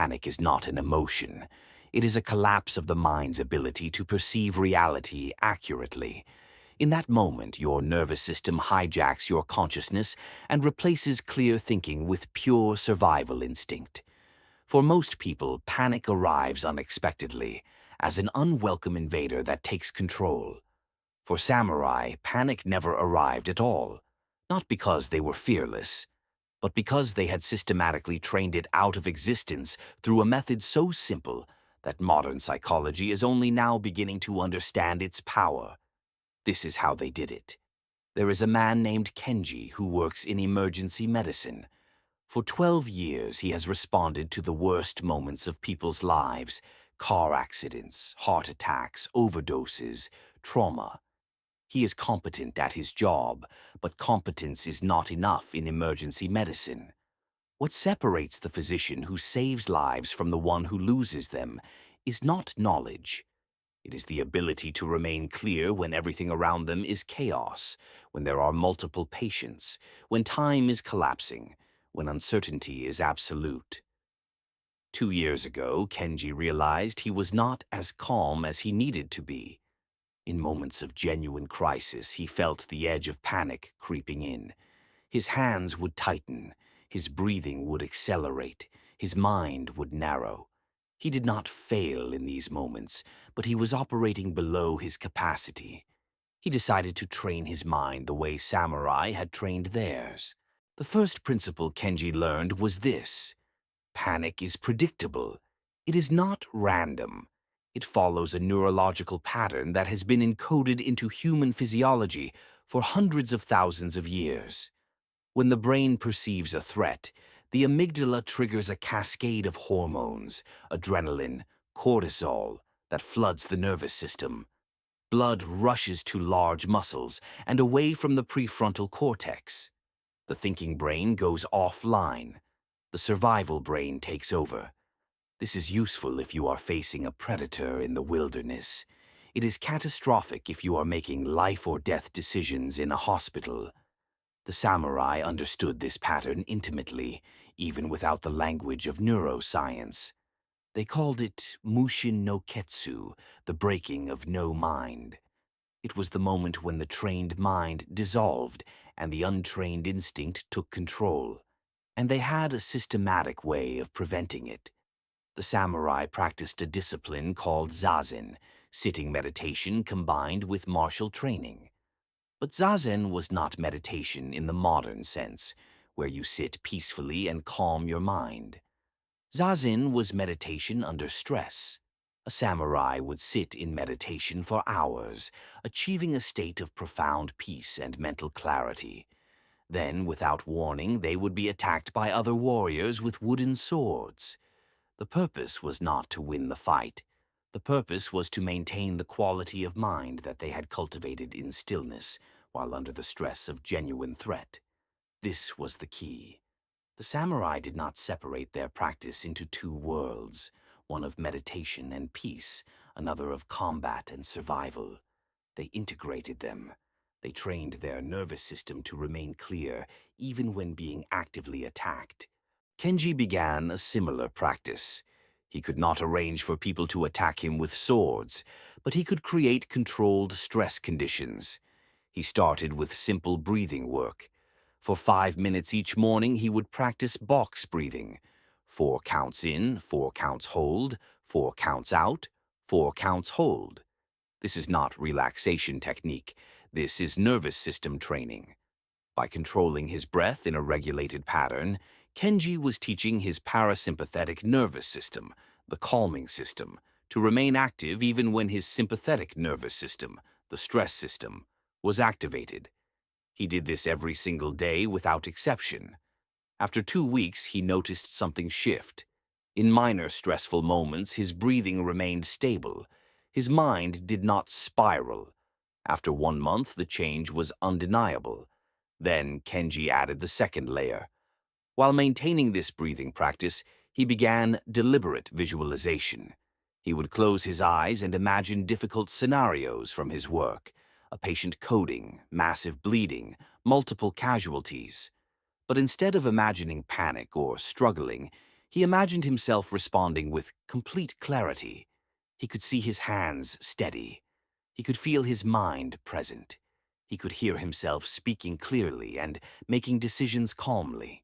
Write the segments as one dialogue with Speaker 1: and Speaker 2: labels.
Speaker 1: panic is not an emotion. It is a collapse of the mind's ability to perceive reality accurately. In that moment, your nervous system hijacks your consciousness and replaces clear thinking with pure survival instinct. For most people, panic arrives unexpectedly, as an unwelcome invader that takes control. For samurai, panic never arrived at all, not because they were fearless, but because they had systematically trained it out of existence through a method so simple that modern psychology is only now beginning to understand its power. This is how they did it. There is a man named Kenji who works in emergency medicine. For 12 years, he has responded to the worst moments of people's lives: car accidents, heart attacks, overdoses, trauma. He is competent at his job, but competence is not enough in emergency medicine. What separates the physician who saves lives from the one who loses them is not knowledge. It is the ability to remain clear when everything around them is chaos, when there are multiple patients, when time is collapsing, when uncertainty is absolute. 2 years ago, Kenji realized he was not as calm as he needed to be. In moments of genuine crisis, he felt the edge of panic creeping in. His hands would tighten, his breathing would accelerate, his mind would narrow. He did not fail in these moments, but he was operating below his capacity. He decided to train his mind the way samurai had trained theirs. The first principle Kenji learned was this: panic is predictable. It is not random. It follows a neurological pattern that has been encoded into human physiology for hundreds of thousands of years. When the brain perceives a threat, the amygdala triggers a cascade of hormones, adrenaline, cortisol, that floods the nervous system. Blood rushes to large muscles and away from the prefrontal cortex. The thinking brain goes offline. The survival brain takes over. This is useful if you are facing a predator in the wilderness. It is catastrophic if you are making life-or-death decisions in a hospital. The samurai understood this pattern intimately, even without the language of neuroscience. They called it Mushin no Ketsu, the breaking of no mind. It was the moment when the trained mind dissolved and the untrained instinct took control. And they had a systematic way of preventing it. The samurai practiced a discipline called zazen, sitting meditation combined with martial training. But zazen was not meditation in the modern sense, where you sit peacefully and calm your mind. Zazen was meditation under stress. A samurai would sit in meditation for hours, achieving a state of profound peace and mental clarity. Then, without warning, they would be attacked by other warriors with wooden swords. The purpose was not to win the fight. The purpose was to maintain the quality of mind that they had cultivated in stillness while under the stress of genuine threat. This was the key. The samurai did not separate their practice into two worlds, one of meditation and peace, another of combat and survival. They integrated them. They trained their nervous system to remain clear even when being actively attacked. Kenji began a similar practice. He could not arrange for people to attack him with swords, but he could create controlled stress conditions. He started with simple breathing work. For 5 minutes each morning, he would practice box breathing. 4 counts in, 4 counts hold, 4 counts out, 4 counts hold. This is not relaxation technique. This is nervous system training. By controlling his breath in a regulated pattern, Kenji was teaching his parasympathetic nervous system, the calming system, to remain active even when his sympathetic nervous system, the stress system, was activated. He did this every single day without exception. After 2 weeks, he noticed something shift. In minor stressful moments, his breathing remained stable. His mind did not spiral. After 1 month, the change was undeniable. Then Kenji added the second layer. While maintaining this breathing practice, he began deliberate visualization. He would close his eyes and imagine difficult scenarios from his work: a patient coding, massive bleeding, multiple casualties. But instead of imagining panic or struggling, He imagined himself responding with complete clarity. He could see his hands steady. He could feel his mind present. He could hear himself speaking clearly and making decisions calmly.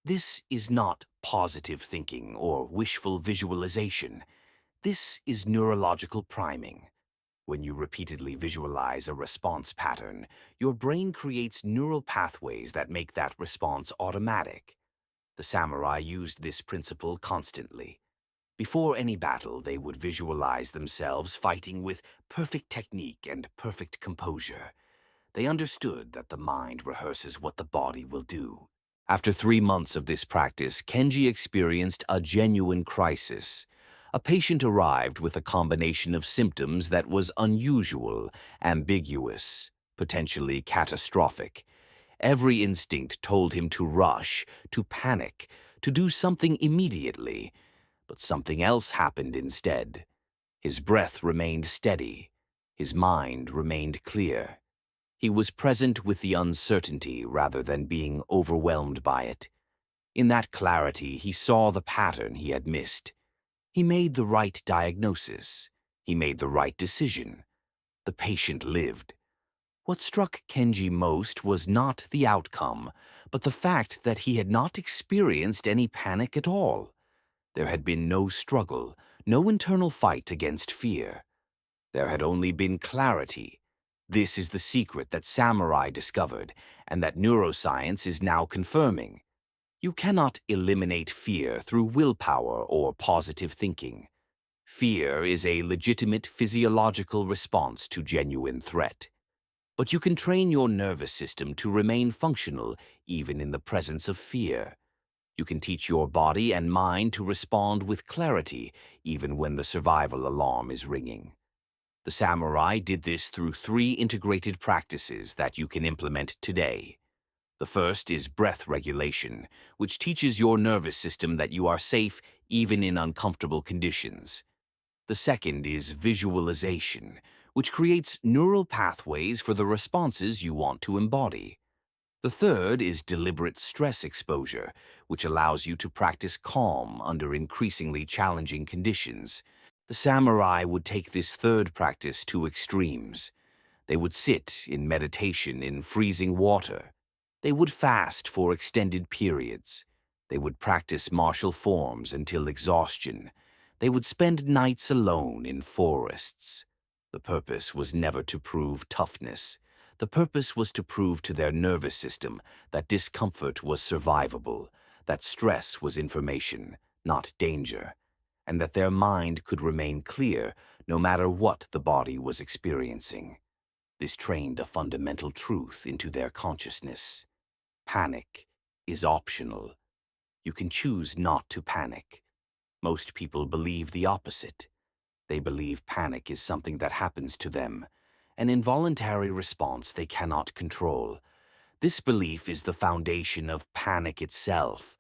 Speaker 1: This is not positive thinking or wishful visualization. This is neurological priming. When you repeatedly visualize a response pattern, your brain creates neural pathways that make that response automatic. The samurai used this principle constantly. Before any battle, they would visualize themselves fighting with perfect technique and perfect composure. They understood that the mind rehearses what the body will do. After 3 months of this practice, Kenji experienced a genuine crisis. A patient arrived with a combination of symptoms that was unusual, ambiguous, potentially catastrophic. Every instinct told him to rush, to panic, to do something immediately. But something else happened instead. His breath remained steady. His mind remained clear. He was present with the uncertainty rather than being overwhelmed by it. In that clarity, he saw the pattern he had missed. He made the right diagnosis. He made the right decision. The patient lived. What struck Kenji most was not the outcome, but the fact that he had not experienced any panic at all. There had been no struggle, no internal fight against fear. There had only been clarity. This is the secret that samurai discovered and that neuroscience is now confirming. You cannot eliminate fear through willpower or positive thinking. Fear is a legitimate physiological response to genuine threat. But you can train your nervous system to remain functional even in the presence of fear. You can teach your body and mind to respond with clarity even when the survival alarm is ringing. The samurai did this through 3 integrated practices that you can implement today. The first is breath regulation, which teaches your nervous system that you are safe even in uncomfortable conditions. The second is visualization, which creates neural pathways for the responses you want to embody. The third is deliberate stress exposure, which allows you to practice calm under increasingly challenging conditions. The samurai would take this third practice to extremes. They would sit in meditation in freezing water. They would fast for extended periods. They would practice martial forms until exhaustion. They would spend nights alone in forests. The purpose was never to prove toughness. The purpose was to prove to their nervous system that discomfort was survivable, that stress was information, not danger, and that their mind could remain clear no matter what the body was experiencing. This trained a fundamental truth into their consciousness. Panic is optional. You can choose not to panic. Most people believe the opposite. They believe panic is something that happens to them, an involuntary response they cannot control. This belief is the foundation of panic itself.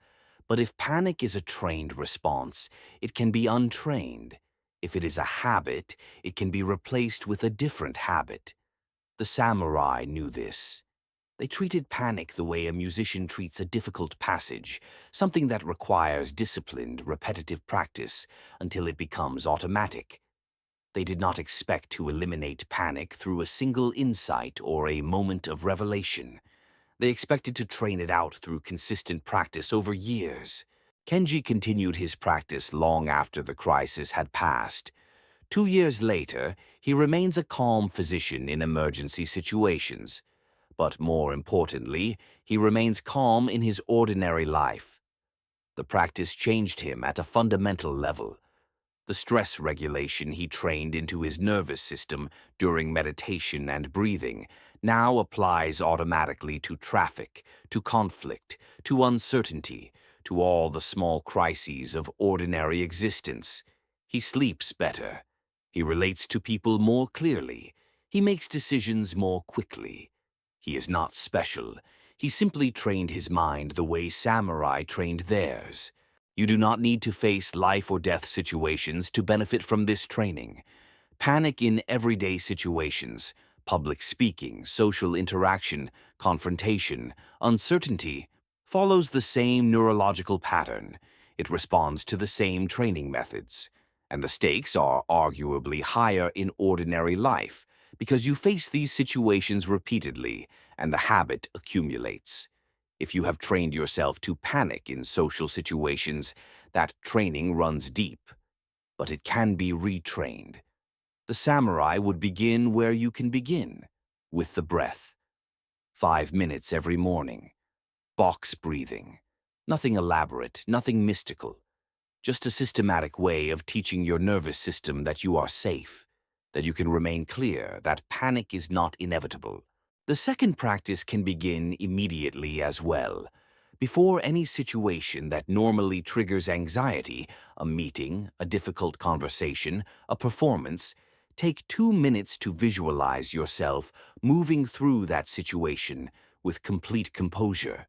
Speaker 1: But if panic is a trained response, it can be untrained. If it is a habit, it can be replaced with a different habit. The samurai knew this. They treated panic the way a musician treats a difficult passage, something that requires disciplined, repetitive practice until it becomes automatic. They did not expect to eliminate panic through a single insight or a moment of revelation. They expected to train it out through consistent practice over years. Kenji continued his practice long after the crisis had passed. 2 years later, he remains a calm physician in emergency situations. But more importantly, he remains calm in his ordinary life. The practice changed him at a fundamental level. The stress regulation he trained into his nervous system during meditation and breathing now applies automatically to traffic, to conflict, to uncertainty, to all the small crises of ordinary existence. He sleeps better. He relates to people more clearly. He makes decisions more quickly. He is not special. He simply trained his mind the way samurai trained theirs. You do not need to face life or death situations to benefit from this training. Panic in everyday situations, public speaking, social interaction, confrontation, uncertainty, follows the same neurological pattern. It responds to the same training methods. And the stakes are arguably higher in ordinary life because you face these situations repeatedly and the habit accumulates. If you have trained yourself to panic in social situations, that training runs deep, but it can be retrained. The samurai would begin where you can begin, with the breath. 5 minutes every morning. Box breathing. Nothing elaborate, nothing mystical. Just a systematic way of teaching your nervous system that you are safe, that you can remain clear, that panic is not inevitable. The second practice can begin immediately as well. Before any situation that normally triggers anxiety, a meeting, a difficult conversation, a performance, take 2 minutes to visualize yourself moving through that situation with complete composure.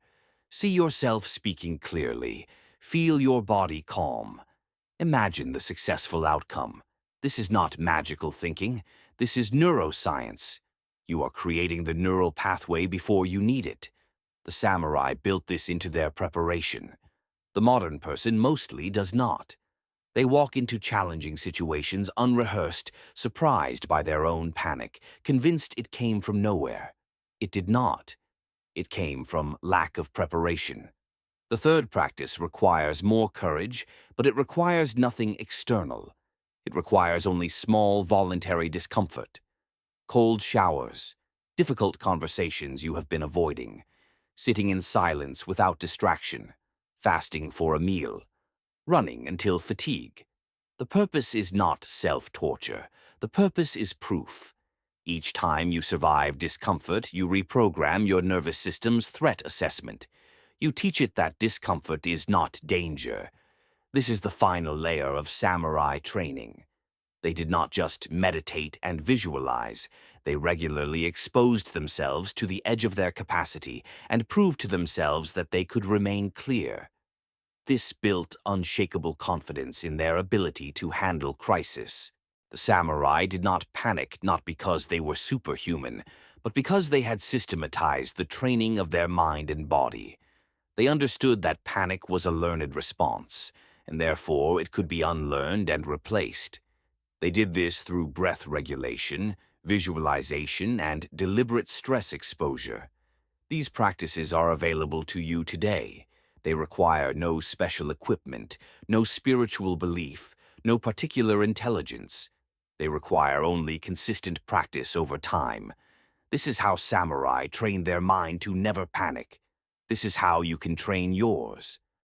Speaker 1: See yourself speaking clearly. Feel your body calm. Imagine the successful outcome. This is not magical thinking. This is neuroscience. You are creating the neural pathway before you need it. The samurai built this into their preparation. The modern person mostly does not. They walk into challenging situations unrehearsed, surprised by their own panic, convinced it came from nowhere. It did not. It came from lack of preparation. The third practice requires more courage, but it requires nothing external. It requires only small voluntary discomfort. Cold showers, difficult conversations you have been avoiding, sitting in silence without distraction, fasting for a meal, running until fatigue. The purpose is not self-torture. The purpose is proof. Each time you survive discomfort, you reprogram your nervous system's threat assessment. You teach it that discomfort is not danger. This is the final layer of samurai training. They did not just meditate and visualize. They regularly exposed themselves to the edge of their capacity and proved to themselves that they could remain clear. This built unshakable confidence in their ability to handle crisis. The samurai did not panic not because they were superhuman, but because they had systematized the training of their mind and body. They understood that panic was a learned response, and therefore it could be unlearned and replaced. They did this through breath regulation, visualization, and deliberate stress exposure. These practices are available to you today. They require no special equipment, no spiritual belief, no particular intelligence. They require only consistent practice over time. This is how samurai train their mind to never panic. This is how you can train yours.